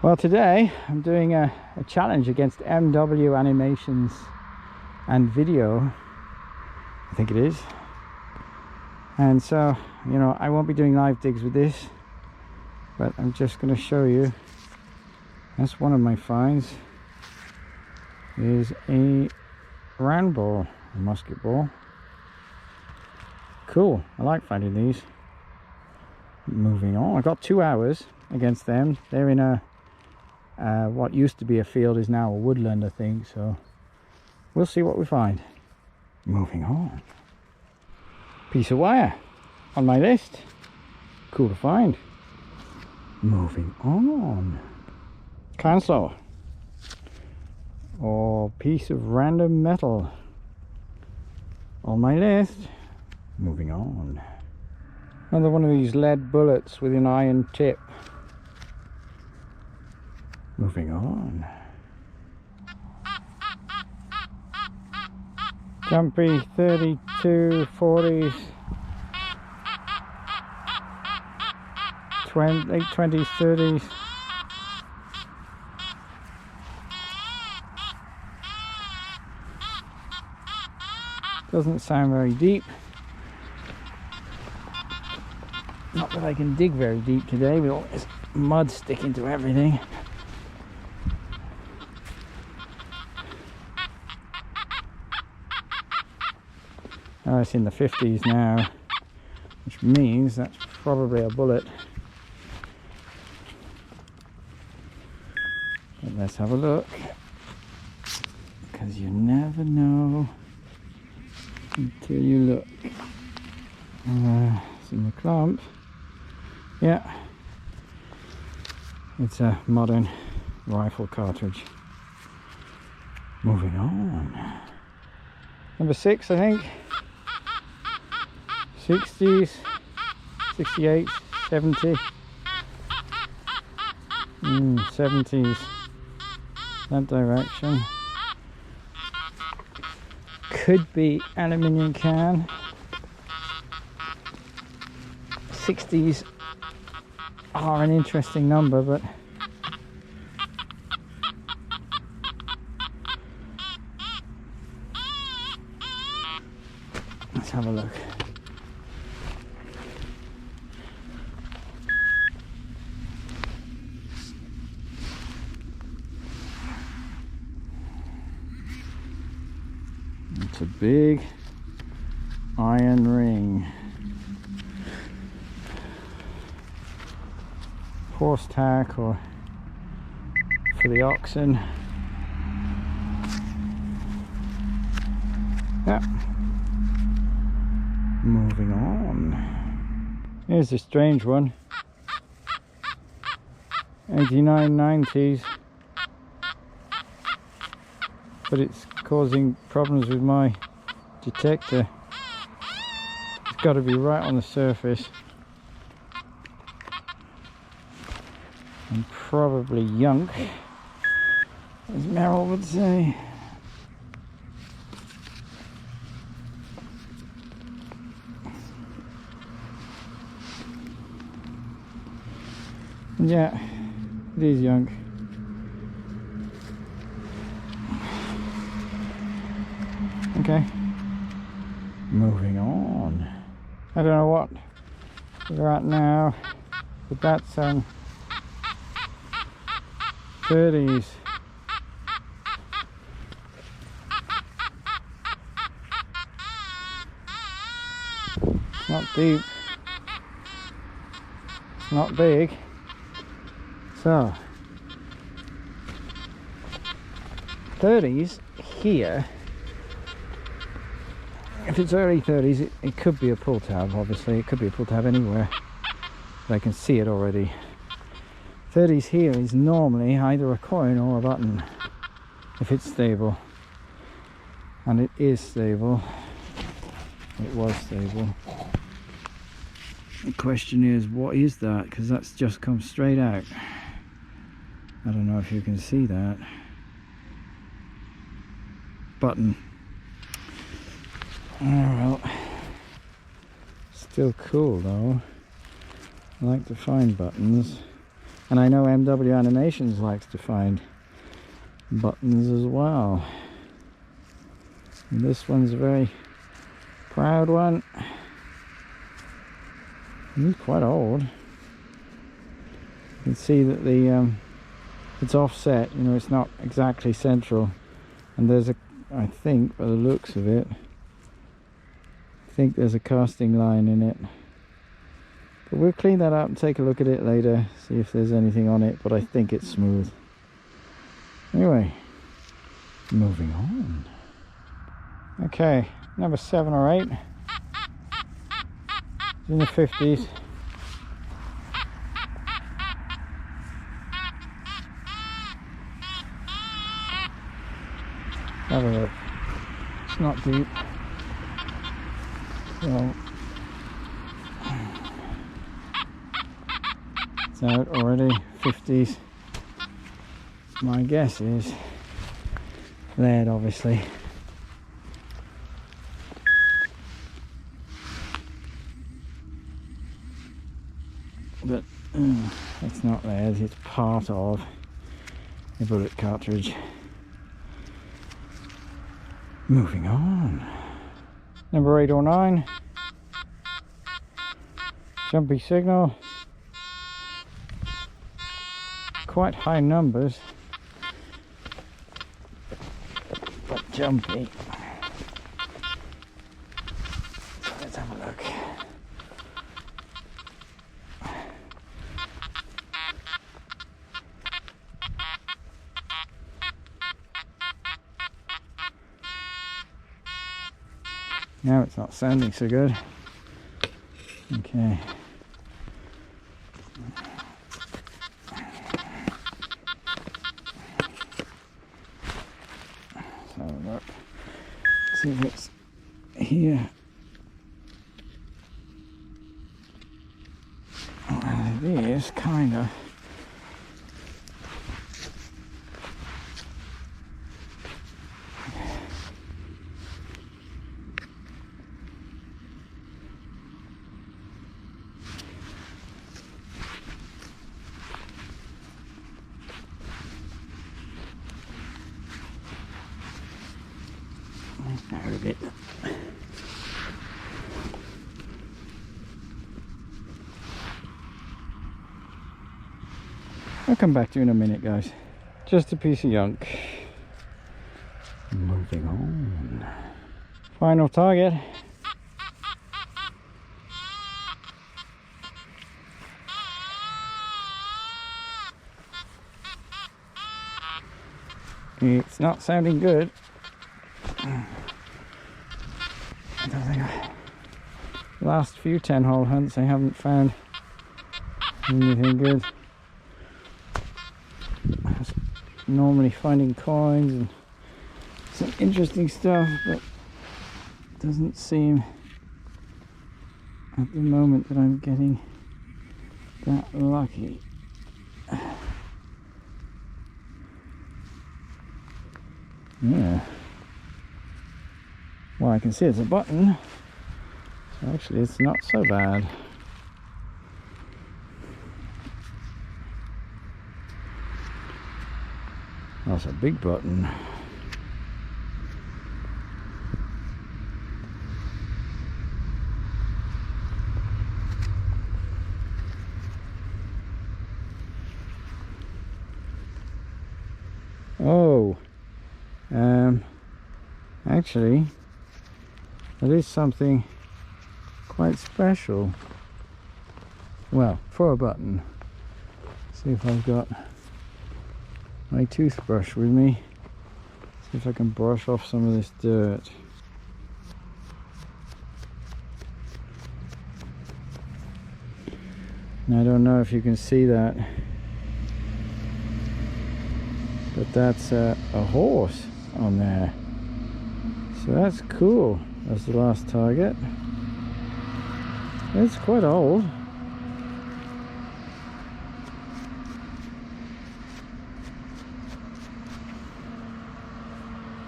Well, today I'm doing a challenge against MW Animations and Video, I think it is. And so, you know, I won't be doing live digs with this, but I'm just going to show you. That's one of my finds, is a round ball, a musket ball. Cool, I like finding these. Moving on, I got 2 hours against them. They're in a what used to be a field is now a woodland, I think, so we'll see what we find. Moving on, piece of wire on my list, cool to find. Moving on, cancel, or piece of random metal on my list. Moving on, another one of these lead bullets with an iron tip. Moving on, jumpy 32 40s, late 20s 30s. Doesn't sound very deep. Not that I can dig very deep today with all this mud sticking to everything. Oh, it's in the 50s now, which means that's probably a bullet. But let's have a look, because you never know until you look. It's in the clump. Yeah, it's a modern rifle cartridge. Moving on, number 6, I think. 60s, 68, 70, 70s, that direction. Could be aluminium can. 60s are an interesting number, but let's have a look. It's a big iron ring. Horse tack, or for the oxen. Yeah. Moving on. Here's a strange one. 8990s. But it's causing problems with my detector. It's got to be right on the surface. And probably yunk, as Merrill would say. Yeah, it is yunk. Okay, moving on. I don't know what we're at now, but that's 30s. It's not deep, it's not big, so 30s here. If it's early 30s, it could be a pull tab. Obviously it could be a pull tab anywhere, but I can see it already. 30s here is normally either a coin or a button, if it's stable, and it is stable. It was stable. The question is, what is that? Because that's just come straight out. I don't know if you can see that. Button. Oh well, still cool though. I like to find buttons. And I know MW Animations likes to find buttons as well. And this one's a very proud one. He's quite old. You can see that the it's offset, you know, it's not exactly central. And there's a, I think, by the looks of it, I think there's a casting line in it. But we'll clean that up and take a look at it later, see if there's anything on it, but I think it's smooth. Anyway, moving on. Okay, number 7 or 8. It's in the 50s. Have a look. It's not deep. So it's out already. 50s. My guess is lead, obviously. But it's not lead, it's part of a bullet cartridge. Moving on. Number 8 or 9. Jumpy signal. Quite high numbers, but jumpy. So let's have a look. Now it's not sounding so good. Okay. So look. See if it's here. Well, it is kind of. Out of it. I'll come back to you in a minute, guys. Just a piece of junk. Moving on. Final target. It's not sounding good. I don't think last few 10-hole hunts I haven't found anything good. I was normally finding coins and some interesting stuff, but it doesn't seem at the moment that I'm getting that lucky. Yeah. Well, I can see it's a button, so actually it's not so bad. That's a big button. Oh, actually, that is something quite special. Well, for a button. See if I've got my toothbrush with me. See if I can brush off some of this dirt. And I don't know if you can see that, but that's a horse on there. So that's cool. That's the last target. It's quite old.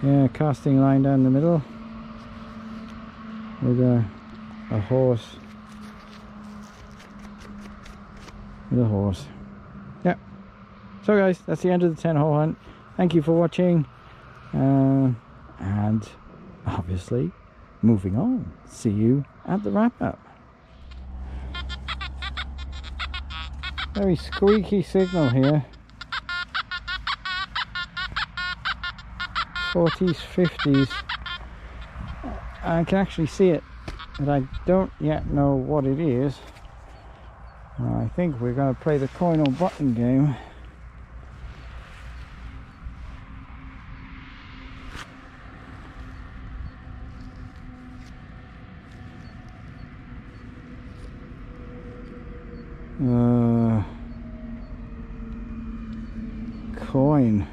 Yeah, casting line down the middle with a horse. With a horse. Yeah, So guys, that's the end of the 10-hole hunt. Thank you for watching, and obviously moving on. See you at the wrap-up. Very squeaky signal here. 40s, 50s. I can actually see it, but I don't yet know what it is. I think we're going to play the coin or button game. Coin.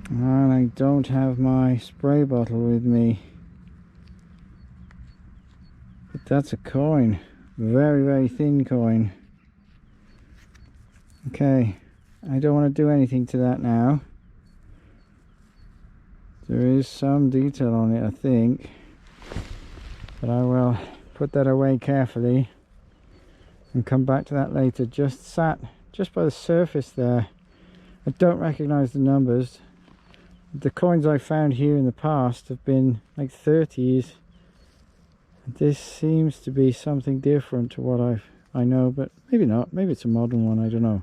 And I don't have my spray bottle with me. But that's a coin. Very, very thin coin. Okay. I don't want to do anything to that now. There is some detail on it, I think. But I will put that away carefully and come back to that later. Just sat just by the surface there. I don't recognize the numbers. The coins I found here in the past have been like 30s. This seems to be something different to what I know, but maybe not. Maybe it's a modern one, I don't know.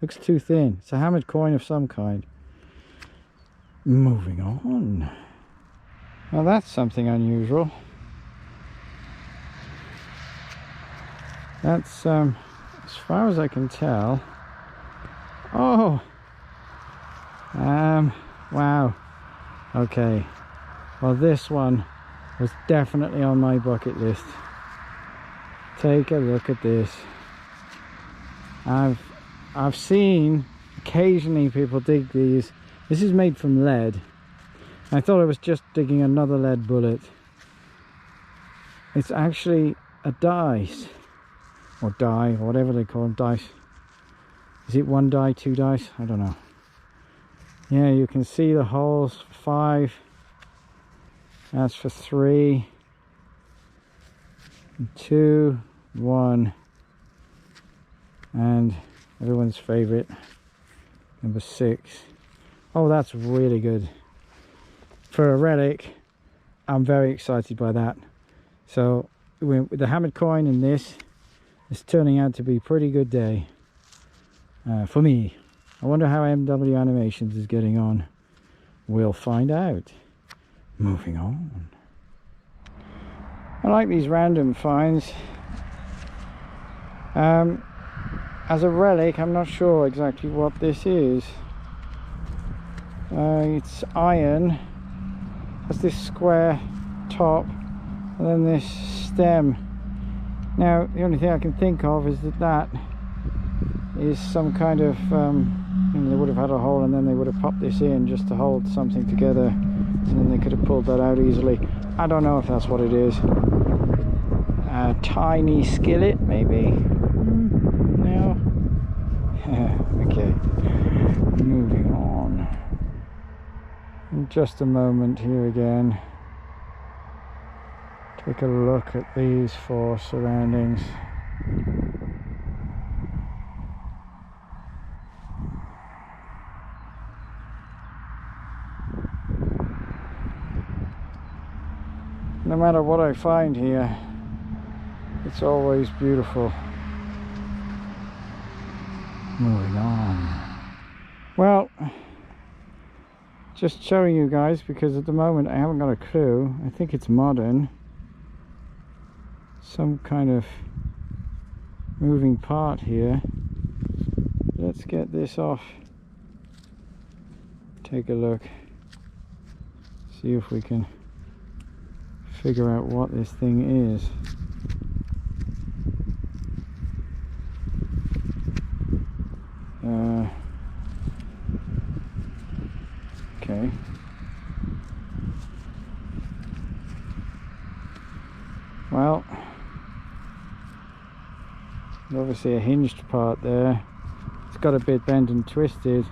Looks too thin. It's a hammered coin of some kind. Moving on. Now that's something unusual. That's as far as I can tell. Oh, wow. Okay, well this one was definitely on my bucket list. Take a look at this. I've seen occasionally people dig these. This is made from lead. I thought I was just digging another lead bullet. It's actually a dice. Or die, or whatever they call them, dice. Is it 1 die, 2 dice? I don't know. Yeah, you can see the holes. 5. That's for 3. 2, 1. And everyone's favorite, number 6. Oh, that's really good. For a relic, I'm very excited by that. So, with the hammered coin and this, it's turning out to be a pretty good day for me. I wonder how MW Animations is getting on. We'll find out. Moving on. I like these random finds. As a relic, I'm not sure exactly what this is. It's iron. Has this square top and then this stem. Now, the only thing I can think of is that is some kind of, they would have had a hole and then they would have popped this in just to hold something together, and then they could have pulled that out easily. I don't know if that's what it is. A tiny skillet, maybe? No? Okay. Moving on. In just a moment here again. Take a look at these 4 surroundings. No matter what I find here, it's always beautiful. Moving on. Well, just showing you guys, because at the moment I haven't got a clue. I think it's modern. Some kind of moving part here. Let's get this off. Take a look. See if we can figure out what this thing is. Okay. Well, there's obviously a hinged part there. It's got a bit bent and twisted.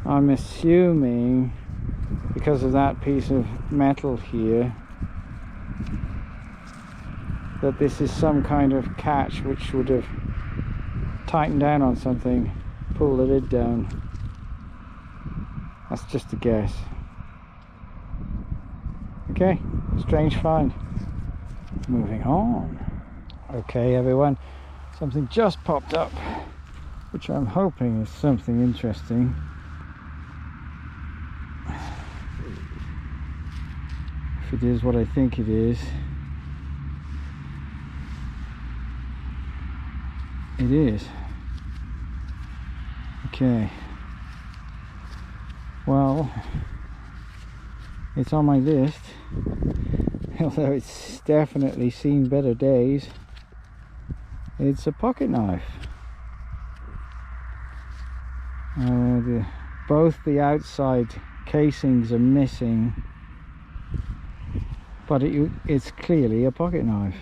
I'm assuming because of that piece of metal here, that this is some kind of catch which would have tightened down on something, pull the lid down. That's just a guess. Okay, strange find. Moving on. Okay everyone, something just popped up which I'm hoping is something interesting. If it is what I think it is, it is. Okay, well, it's on my list, although it's definitely seen better days. It's a pocket knife. Both the outside casings are missing, but it's clearly a pocket knife.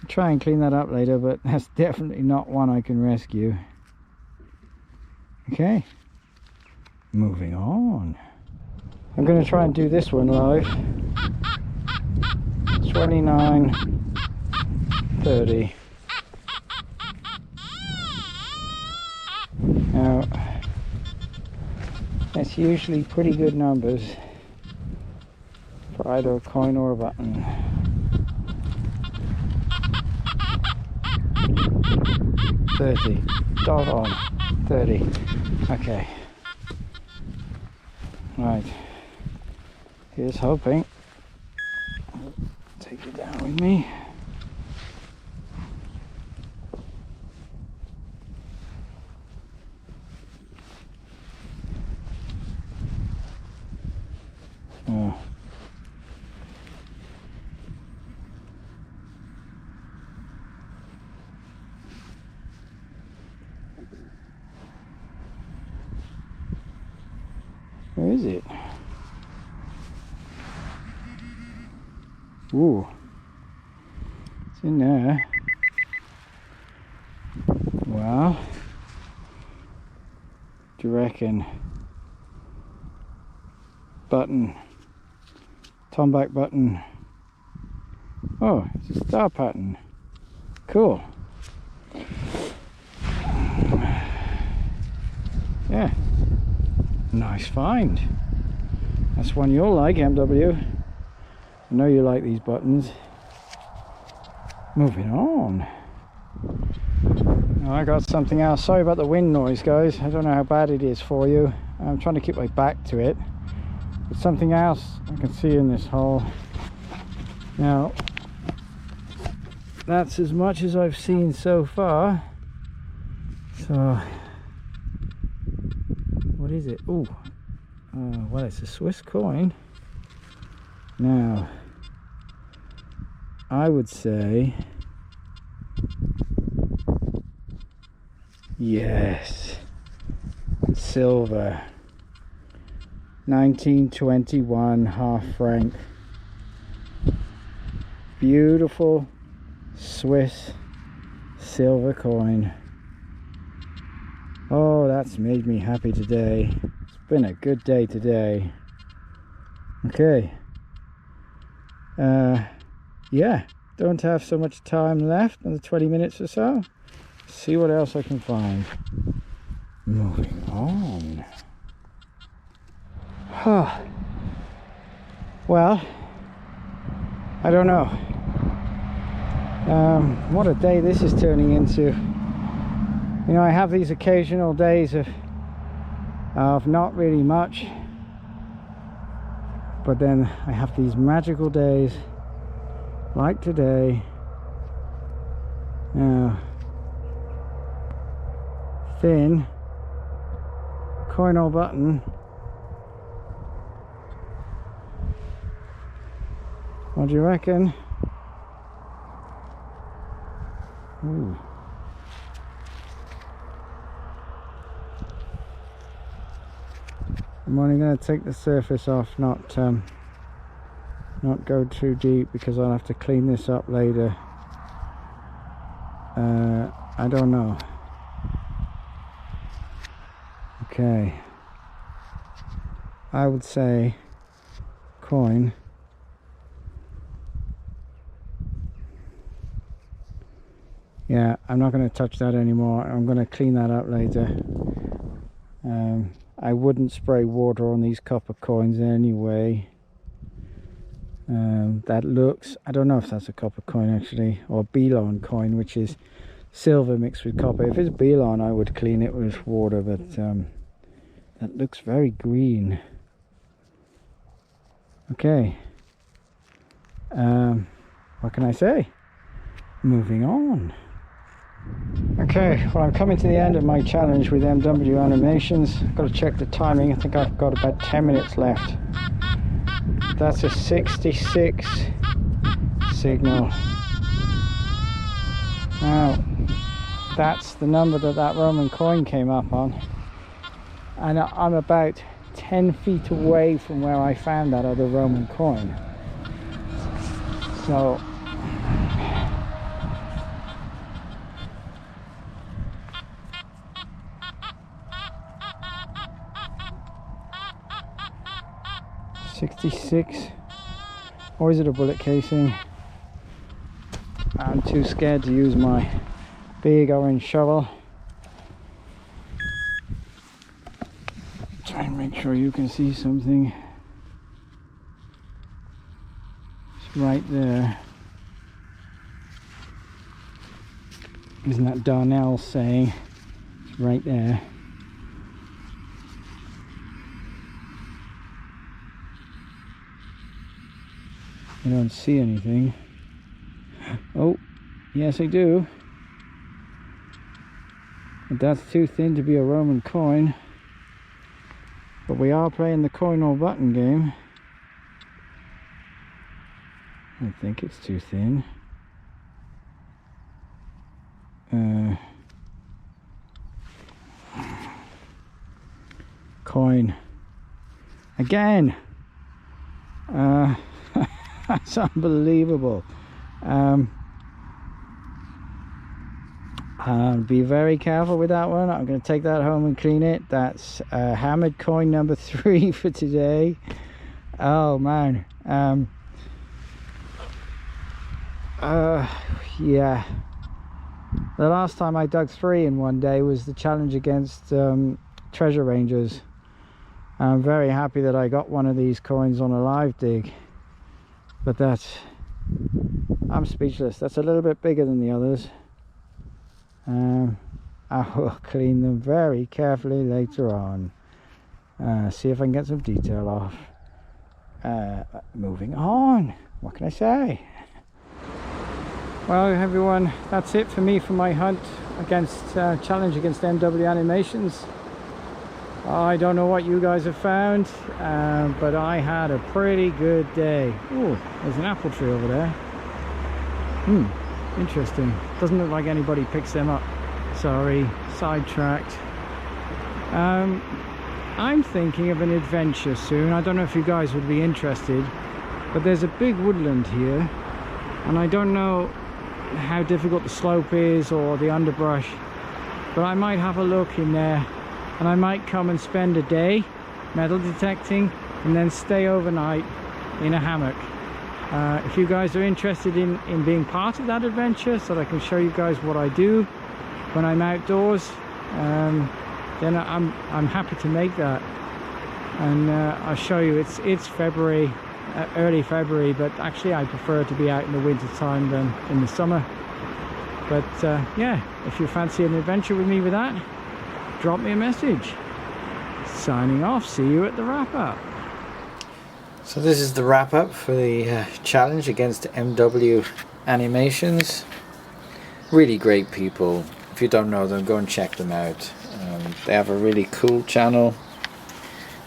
I'll try and clean that up later, but that's definitely not one I can rescue. Okay, moving on. I'm going to try and do this one live. 29:30. Now, that's usually pretty good numbers for either a coin or a button. $30. Dot on. 30. Okay. Right. Here's hoping. Take it down with me. Oh. Where is it? Ooh, it's in there. Well, do you reckon? Button, Tomback button. Oh, it's a star pattern. Cool. Yeah, nice find. That's one you'll like, MW. I know you like these buttons. Moving on. Oh, I got something else. Sorry about the wind noise, guys. I don't know how bad it is for you. I'm trying to keep my back to it. But something else I can see in this hole. Now, that's as much as I've seen so far. So, what is it? Ooh. Well, it's a Swiss coin. Now, I would say, yes, silver, 1921 half franc, beautiful Swiss silver coin. Oh, that's made me happy today. It's been a good day today. Okay. Yeah, don't have so much time left, another 20 minutes or so. See what else I can find. Moving on. Well, I don't know. What a day this is turning into. You know, I have these occasional days of not really much, but then I have these magical days like today. Now, thin coin or button. What do you reckon? Ooh. I'm only going to take the surface off, not go too deep, because I'll have to clean this up later. I don't know. Okay, I would say coin. Yeah, I'm not going to touch that anymore. I'm going to clean that up later. I wouldn't spray water on these copper coins anyway. That looks, I don't know if that's a copper coin actually, or Belon coin, which is silver mixed with copper. If it's Belon, I would clean it with water, but that looks very green. Okay. What can I say? Moving on. Okay, well, I'm coming to the end of my challenge with MW Animations. I've got to check the timing. I think I've got about 10 minutes left. That's a 66 signal. Now, that's the number that Roman coin came up on. And I'm about 10 feet away from where I found that other Roman coin. So, .66, or is it a bullet casing? I'm too scared to use my big orange shovel. Try and make sure you can see something. It's right there. Isn't that Darnell saying? It's right there. I don't see anything. Oh, yes I do. But that's too thin to be a Roman coin. But we are playing the coin or button game. I think it's too thin. Coin. Again! That's unbelievable. Be very careful with that one. I'm going to take that home and clean it. That's hammered coin number 3 for today. Oh man. Yeah. The last time I dug 3 in one day was the challenge against Treasure Rangers. I'm very happy that I got one of these coins on a live dig. But I'm speechless. That's a little bit bigger than the others. I will clean them very carefully later on. See if I can get some detail off. Moving on. What can I say? Well, everyone, that's it for me for my hunt against challenge against MW Animations. I don't know what you guys have found, but I had a pretty good day. Oh, there's an apple tree over there. Interesting. Doesn't look like anybody picks them up. Sorry, sidetracked. I'm thinking of an adventure soon. I don't know if you guys would be interested, but there's a big woodland here, and I don't know how difficult the slope is or the underbrush, but I might have a look in there. And I might come and spend a day metal detecting and then stay overnight in a hammock. If you guys are interested in being part of that adventure so that I can show you guys what I do when I'm outdoors, then I'm happy to make that. And I'll show you. It's February, early February, but actually I prefer to be out in the winter time than in the summer. But yeah, if you fancy an adventure with me with that, drop me a message. Signing off. See you at the wrap up. So this is the wrap up for the challenge against MW Animations. Really great people. If you don't know them, go and check them out. They have a really cool channel.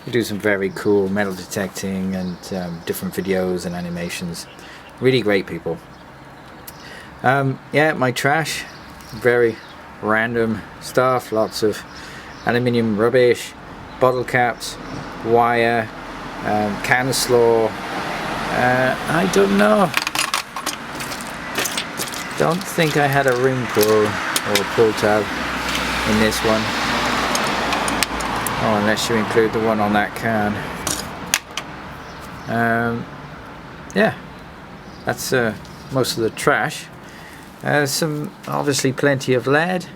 They do some very cool metal detecting and different videos and animations. Really great people. Yeah, my trash, very random stuff, lots of aluminium rubbish, bottle caps, wire, can slaw. I don't know. Don't think I had a ring pull or a pull tab in this one. Oh, unless you include the one on that can. Yeah, that's most of the trash. Some obviously plenty of lead.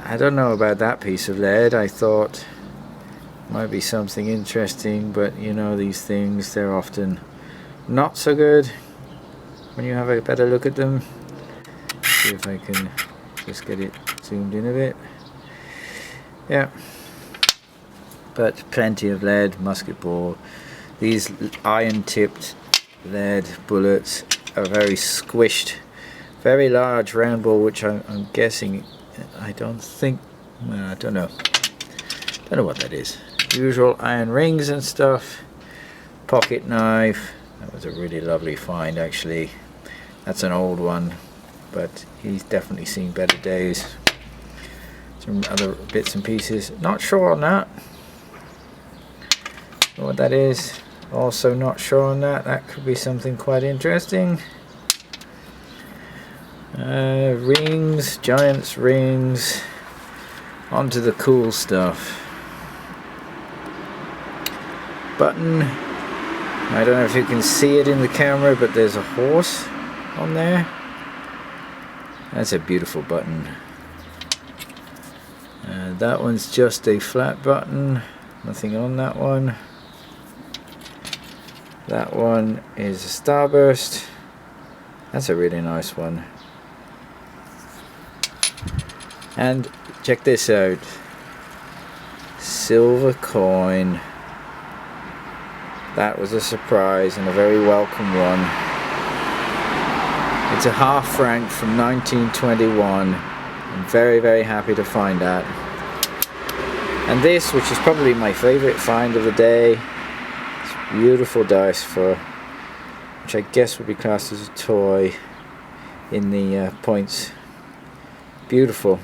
I don't know about that piece of lead. I thought might be something interesting, but you know, these things, they're often not so good when you have a better look at them. See if I can just get it zoomed in a bit. Yeah, but plenty of lead, musket ball. These iron tipped lead bullets are very squished, very large round ball, which I'm guessing, I don't think, well, I don't know what that is. Usual iron rings and stuff. Pocket knife. That was a really lovely find, actually. That's an old one, but he's definitely seen better days. Some other bits and pieces. Not sure on that. What that is. Also not sure on that. That could be something quite interesting. Rings, Giants rings. Onto the cool stuff. Button. I don't know if you can see it in the camera, but there's a horse on there. That's a beautiful button. That one's just a flat button, nothing on that one. That one is a starburst. That's a really nice one. And check this out. Silver coin. That was a surprise and a very welcome one. It's a half franc from 1921. I'm very, very happy to find that. And this, which is probably my favorite find of the day, it's beautiful dice for, which I guess would be classed as a toy in the points. Beautiful.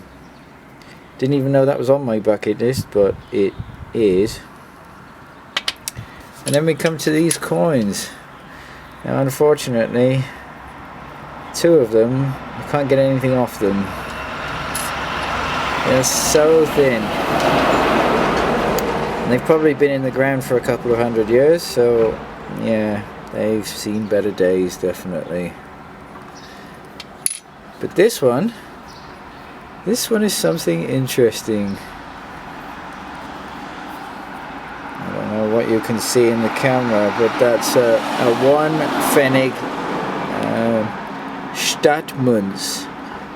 Didn't even know that was on my bucket list, but it is. And then we come to these coins. Now unfortunately, two of them, I can't get anything off them. They're so thin. And they've probably been in the ground for a couple of 100 years, so yeah, they've seen better days, definitely. But this one is something interesting. I don't know what you can see in the camera, but that's a one Pfennig Stadtmünz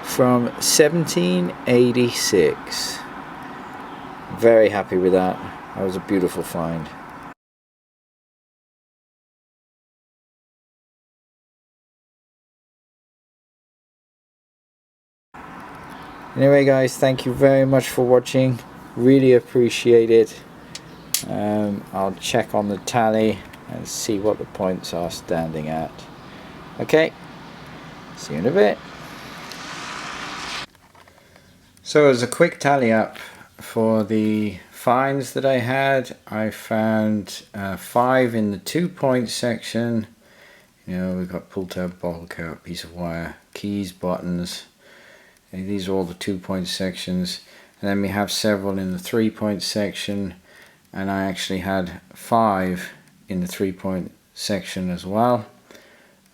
from 1786. Very happy with that. That was a beautiful find. Anyway guys, thank you very much for watching. Really appreciate it. I'll check on the tally and see what the points are standing at. Okay, see you in a bit. So as a quick tally up for the finds that I had, I found 5 in the 2 point section. You know, we've got pull tab, bottle cap, piece of wire, keys, buttons. And these are all the 2 point sections. And then we have several in the 3 point section, and I actually had 5 in the 3 point section as well.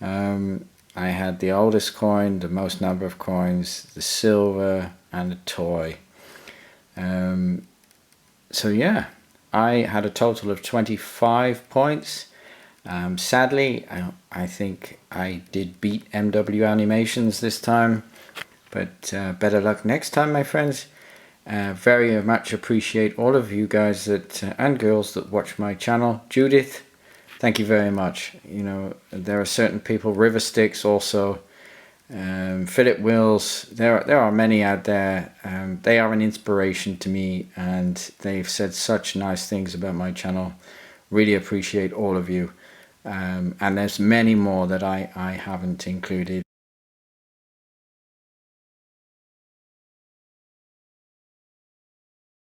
I had the oldest coin, the most number of coins, the silver, and the toy. So yeah, I had a total of 25 points. Sadly, I think I did beat MW Animations this time, but better luck next time, my friends. Very much appreciate all of you guys that and girls that watch my channel. Judith, thank you very much. You know, there are certain people, River Sticks also, Philip Wills, there are many out there. They are an inspiration to me, and they've said such nice things about my channel. Really appreciate all of you. And there's many more that I haven't included.